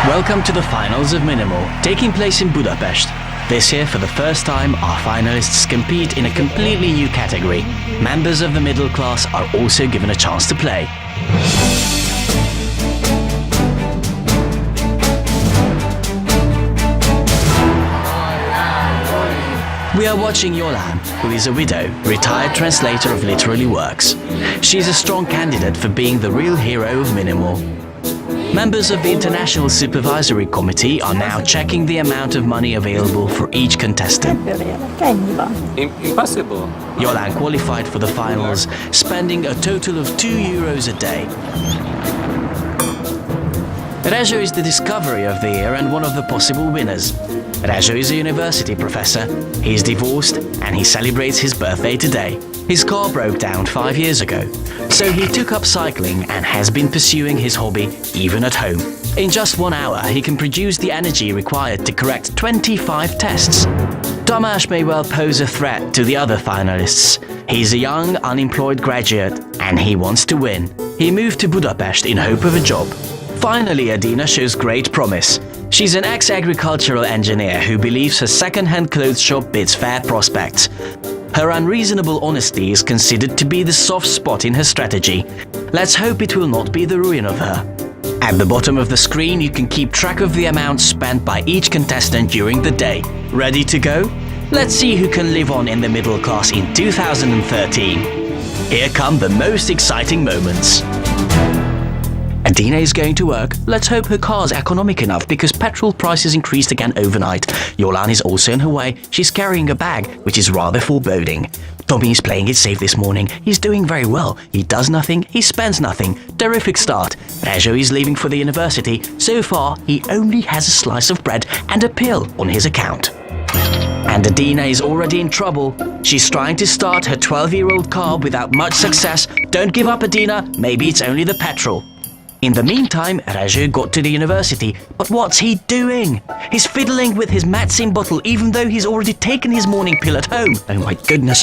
Welcome to the finals of Minimal, taking place in Budapest. This year, for the first time, our finalists compete in a completely new category. Members of the middle class are also given a chance to play. We are watching Yolan, who is a widow, retired translator of literary works. She's a strong candidate for being the real hero of Minimal. Members of the International Supervisory Committee are now checking the amount of money available for each contestant. Impossible. Yolan qualified for the finals, spending a total of €2 a day. Rezső is the discovery of the year and one of the possible winners. Rezső is a university professor. He is divorced and he celebrates his birthday today. His car broke down 5 years ago, so he took up cycling and has been pursuing his hobby even at home. In just 1 hour, he can produce the energy required to correct 25 tests. Tamás may well pose a threat to the other finalists. He's a young, unemployed graduate and he wants to win. He moved to Budapest in hope of a job. Finally, Adina shows great promise. She's an ex-agricultural engineer who believes her second-hand clothes shop bids fair prospects. Her unreasonable honesty is considered to be the soft spot in her strategy. Let's hope it will not be the ruin of her. At the bottom of the screen, you can keep track of the amount spent by each contestant during the day. Ready to go? Let's see who can live on in the middle class in 2013. Here come the most exciting moments. Adina is going to work. Let's hope her car's economic enough because petrol prices increased again overnight. Yolan is also on her way. She's carrying a bag, which is rather foreboding. Tommy is playing it safe this morning. He's doing very well. He does nothing, he spends nothing. Terrific start. Rezső is leaving for the university. So far, he only has a slice of bread and a pill on his account. And Adina is already in trouble. She's trying to start her 12-year-old car without much success. Don't give up, Adina. Maybe it's only the petrol. In the meantime, Rezső got to the university. But what's he doing? He's fiddling with his medicine bottle even though he's already taken his morning pill at home. Oh my goodness,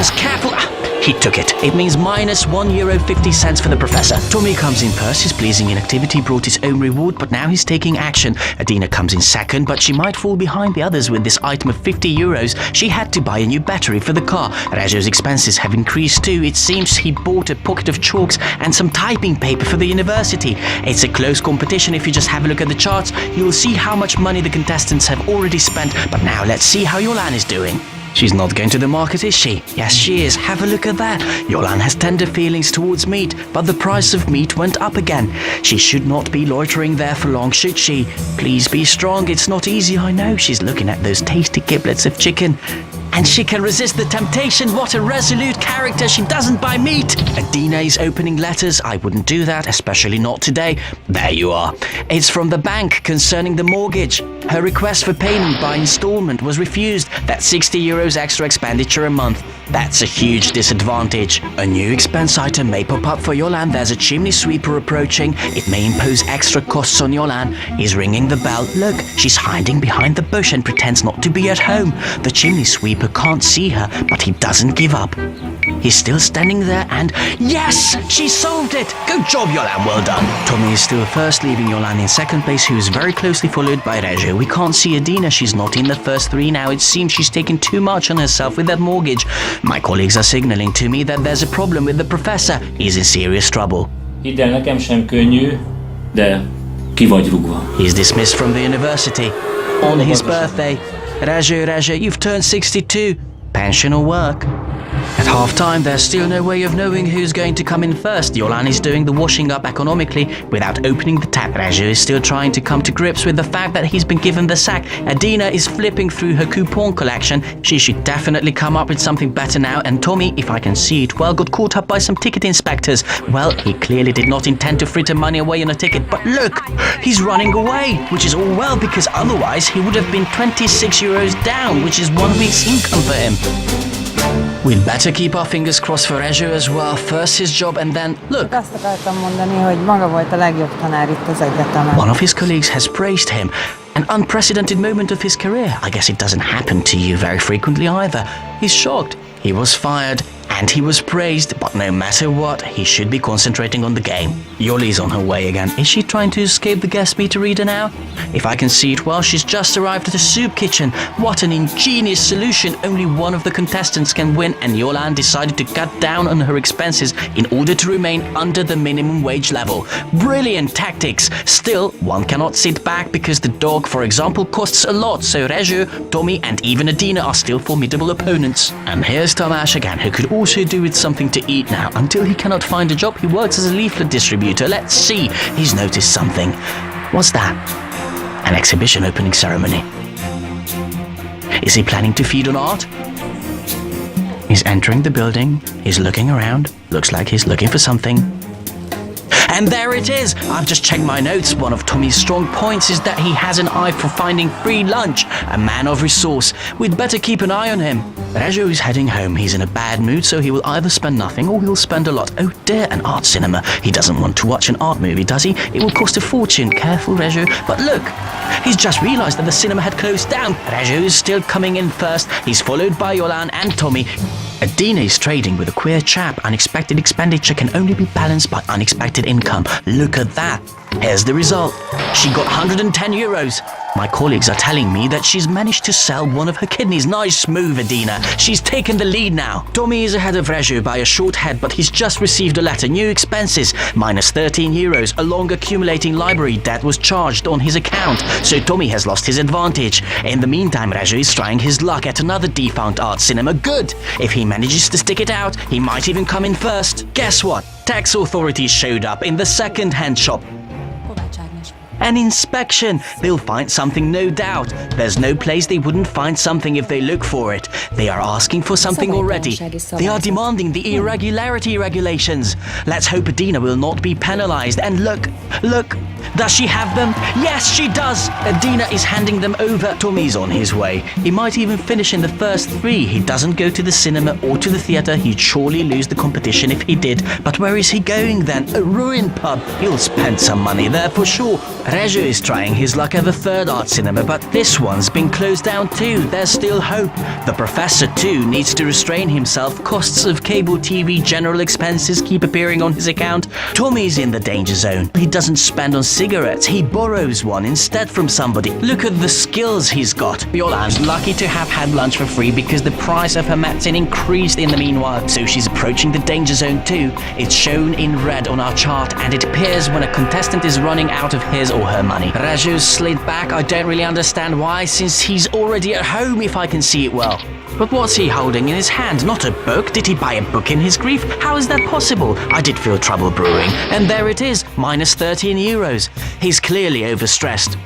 careful! He took it. It means minus €1.50 for the professor. Tommy comes in first. His pleasing inactivity brought his own reward, but now he's taking action. Adina comes in second, but she might fall behind the others with this item of €50. She had to buy a new battery for the car. Rezső's expenses have increased too. It seems he bought a pocket of chalks and some typing paper for the university. It's a close competition. If you just have a look at the charts, you will see how much money the contestants have already spent. But now let's see how Yolan is doing. She's not going to the market, is she? Yes, she is. Have a look at that. Yolan has tender feelings towards meat, but the price of meat went up again. She should not be loitering there for long, should she? Please be strong. It's not easy, I know. She's looking at those tasty giblets of chicken. And she can resist the temptation. What a resolute character. She doesn't buy meat. Adina is opening letters. I wouldn't do that, especially not today. There you are. It's from the bank concerning the mortgage. Her request for payment by installment was refused. That's €60 extra expenditure a month. That's a huge disadvantage. A new expense item may pop up for Yolan. There's a chimney sweeper approaching. It may impose extra costs on Yolan. He's ringing the bell. Look, she's hiding behind the bush and pretends not to be at home. The chimney sweeper can't see her, but he doesn't give up. He's still standing there and... Yes! She solved it! Good job, Yolan. Well done. Tommy is still first, leaving Yolan in second place, who is very closely followed by Rezső. We can't see Adina. She's not in the first three now. It seems she's taken too much on herself with that mortgage. My colleagues are signaling to me that there's a problem with the professor. He's in serious trouble. Hidd el, nekem sem könnyű, de ki vagy rúgva. He's dismissed from the university. On his birthday. Rezső, you've turned 62. Pension or work? At half-time, there's still no way of knowing who's going to come in first. Yolan is doing the washing up economically without opening the tap. Rezső is still trying to come to grips with the fact that he's been given the sack. Adina is flipping through her coupon collection. She should definitely come up with something better now. And Tommy, if I can see it well, got caught up by some ticket inspectors. Well, he clearly did not intend to fritter money away on a ticket. But look, he's running away, which is all well because otherwise he would have been €26 down, which is 1 week's income for him. We'd better keep our fingers crossed for Rezső as well. First his job and then, look. Azt akartam mondani, hogy maga volt a legjobb tanár itt az egyetemen. One of his colleagues has praised him. An unprecedented moment of his career. I guess it doesn't happen to you very frequently either. He's shocked. He was fired and he was praised, but no matter what, he should be concentrating on the game. Yoli's on her way again. Is she trying to escape the gas meter reader now? If I can see it well, she's just arrived at a soup kitchen. What an ingenious solution. Only one of the contestants can win, and Yolan decided to cut down on her expenses in order to remain under the minimum wage level. Brilliant tactics. Still, one cannot sit back because the dog, for example, costs a lot, so Rezső, Tommy and even Adina are still formidable opponents. And here's Tamás again, who could also do with something to eat now. Until he cannot find a job, he works as a leaflet distributor. Let's see. He's noticed something. What's that? An exhibition opening ceremony. Is he planning to feed on art? He's entering the building. He's looking around. Looks like he's looking for something. And there it is! I've just checked my notes. One of Tommy's strong points is that he has an eye for finding free lunch. A man of resource. We'd better keep an eye on him. Rezső is heading home. He's in a bad mood, so he will either spend nothing or he'll spend a lot. Oh dear, an art cinema. He doesn't want to watch an art movie, does he? It will cost a fortune. Careful, Rezső. But look! He's just realized that the cinema had closed down. Rezső is still coming in first. He's followed by Yolan and Tommy. Adina is trading with a queer chap. Unexpected expenditure can only be balanced by unexpected income. Look at that. Here's the result. She got 110 euros. My colleagues are telling me that she's managed to sell one of her kidneys. Nice move, Adina. She's taken the lead now. Tommy is ahead of Rezső by a short head, but he's just received a letter. New expenses, minus 13 euros. A long accumulating library debt was charged on his account, so Tommy has lost his advantage. In the meantime, Rezső is trying his luck at another defunct art cinema. Good. If he manages to stick it out, he might even come in first. Guess what? Tax authorities showed up in the second-hand shop. An inspection. They'll find something, no doubt. There's no place they wouldn't find something if they look for it. They are asking for something already. They are demanding the irregularity regulations. Let's hope Adina will not be penalized. And look, does she have them? Yes, she does. Adina is handing them over. Tommy's on his way. He might even finish in the first three. He doesn't go to the cinema or to the theatre. He'd surely lose the competition if he did. But where is he going then? A ruined pub. He'll spend some money there for sure. Rezső is trying his luck at the third art cinema, but this one's been closed down too. There's still hope. The professor too needs to restrain himself. Costs of cable TV, general expenses keep appearing on his account. Tommy's in the danger zone. He doesn't spend on cigarettes. He borrows one instead from somebody. Look at the skills he's got. Yolan's lucky to have had lunch for free because the price of her medicine increased in the meanwhile, so she's approaching the danger zone too. It's shown in red on our chart, and it appears when a contestant is running out of his or her money. Rezső's slid back. I don't really understand why, since he's already at home if I can see it well. But what's he holding in his hand? Not a book? Did he buy a book in his grief? How is that possible? I did feel trouble brewing. And there it is, minus 13 euros. He's clearly overstressed.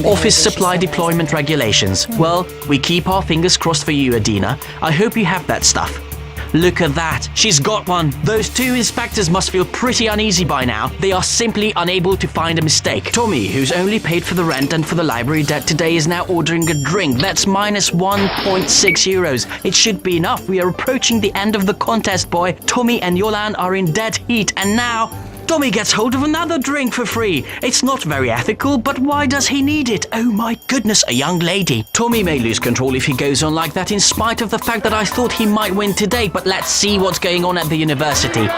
Office supply deployment regulations. Well, we keep our fingers crossed for you, Adina. I hope you have that stuff. Look at that. She's got one. Those two inspectors must feel pretty uneasy by now. They are simply unable to find a mistake. Tommy, who's only paid for the rent and for the library debt today, is now ordering a drink. That's minus 1.6 euros. It should be enough. We are approaching the end of the contest, boy. Tommy and Yolan are in dead heat, and now Tommy gets hold of another drink for free. It's not very ethical, but why does he need it? Oh my goodness, a young lady. Tommy may lose control if he goes on like that, in spite of the fact that I thought he might win today, but let's see what's going on at the university.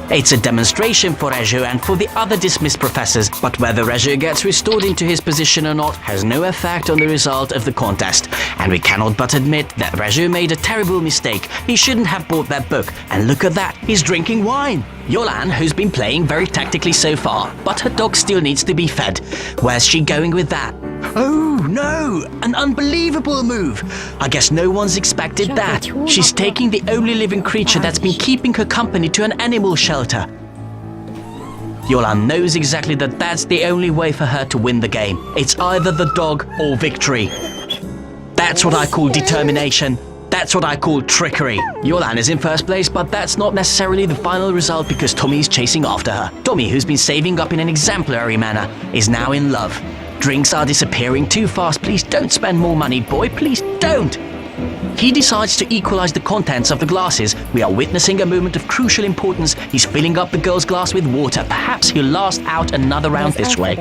It's a demonstration for Rezső and for the other dismissed professors, but whether Rezső gets restored into his position or not has no effect on the result of the contest. And we cannot but admit that Rezső made a terrible mistake. He shouldn't have bought that book. And look at that, he's drinking wine. Yolan, who's been playing very tactically so far, but her dog still needs to be fed. Where's she going with that? Oh no, an unbelievable move. I guess no one's expected that. She's taking the only living creature that's been keeping her company to an animal shelter. Yolan knows exactly that that's the only way for her to win the game. It's either the dog or victory. That's what I call determination. That's what I call trickery. Yolan is in first place, but that's not necessarily the final result because Tommy's chasing after her. Tommy, who's been saving up in an exemplary manner, is now in love. Drinks are disappearing too fast. Please don't spend more money, boy. Please don't. He decides to equalize the contents of the glasses. We are witnessing a moment of crucial importance. He's filling up the girl's glass with water. Perhaps he'll last out another round this way.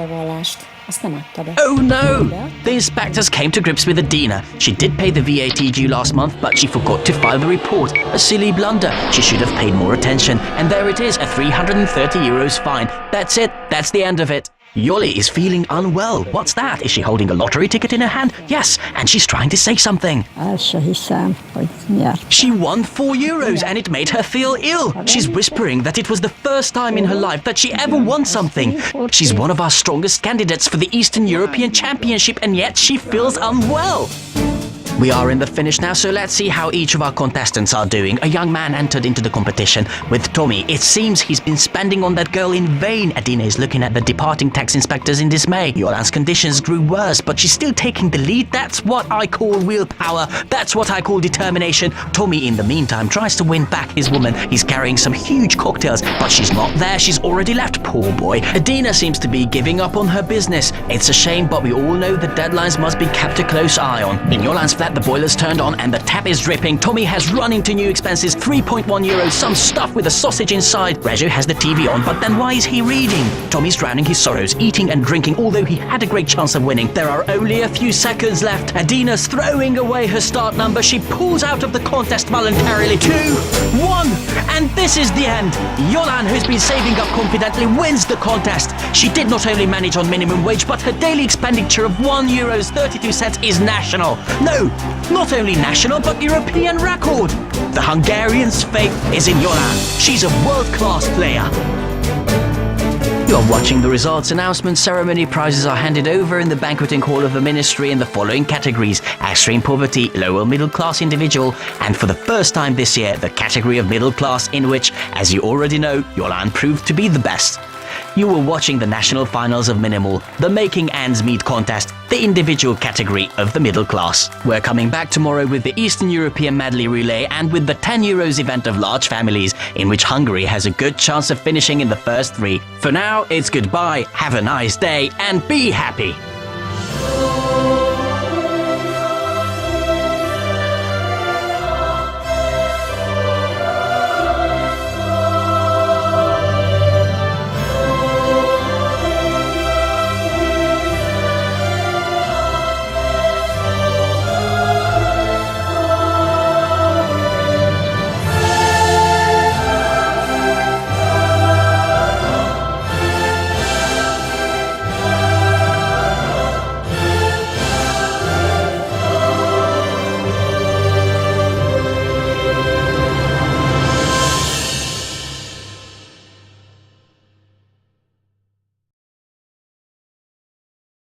Azt nem adta be. Oh no! The inspectors came to grips with Adina. She did pay the VAT due last month, but she forgot to file the report. A silly blunder. She should have paid more attention. And there it is, a 330 euros fine. That's it. That's the end of it. Yoli is feeling unwell. What's that? Is she holding a lottery ticket in her hand? Yes, and she's trying to say something. El se hiszem, hogy nyert. She won 4 euros and it made her feel ill. She's whispering that it was the first time in her life that she ever won something. She's one of our strongest candidates for the Eastern European Championship and yet she feels unwell. We are in the finish now, so let's see how each of our contestants are doing. A young man entered into the competition with Tommy. It seems he's been spending on that girl in vain. Adina is looking at the departing tax inspectors in dismay. Yolan's conditions grew worse, but she's still taking the lead. That's what I call willpower. That's what I call determination. Tommy, in the meantime, tries to win back his woman. He's carrying some huge cocktails, but she's not there. She's already left, poor boy. Adina seems to be giving up on her business. It's a shame, but we all know the deadlines must be kept a close eye on. In Yolan's flat, the boiler's turned on and the tap is dripping. Tommy has run into new expenses, 3.1 euros, some stuff with a sausage inside. Rejo has the TV on, but then why is he reading? Tommy's drowning his sorrows, eating and drinking, although he had a great chance of winning. There are only a few seconds left. Adina's throwing away her start number. She pulls out of the contest voluntarily. 2, 1, and this is the end. Yolan, who's been saving up confidently, wins the contest. She did not only manage on minimum wage, but her daily expenditure of 1 euros 32 cents is national. No, not only national, but European record. The Hungarian's faith is in Yolan. She's a world-class player. You're watching the results announcement ceremony. Prizes are handed over in the banqueting hall of the ministry in the following categories: extreme poverty, lower middle class individual, and for the first time this year, the category of middle class, in which, as you already know, Yolan proved to be the best. You were watching the national finals of Minimal, the Making Ends Meet contest, the individual category of the middle class. We're coming back tomorrow with the Eastern European Medley Relay and with the 10 euros event of large families, in which Hungary has a good chance of finishing in the first 3. For now, it's goodbye, have a nice day, and be happy!